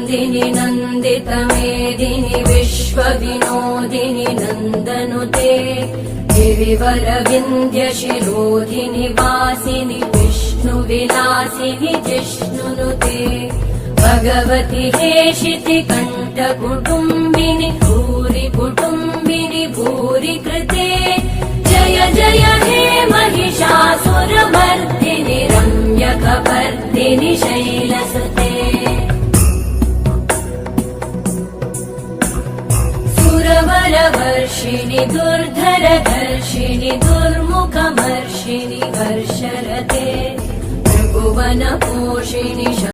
नन्दिनि नन्दितमेदिनि विश्वविनोदिनि नन्दनुते गिरिवरविन्द्यशिरोधिनि वासिनि विष्णुविलासिनि जिष्णुनुते भगवति हेशिति कण्ठकुटुम्बिनि भूरि कुटुम्बिनि भूरि कृते जय जय हे महिषासुरमर्दिनि रम्यकपर्दिनि शैलसुते सुरवरवर्षिणि दुर्धरधर्षिणि दुर्मुखमर्षिणि वर्षरते त्रिभुवनपोषिणि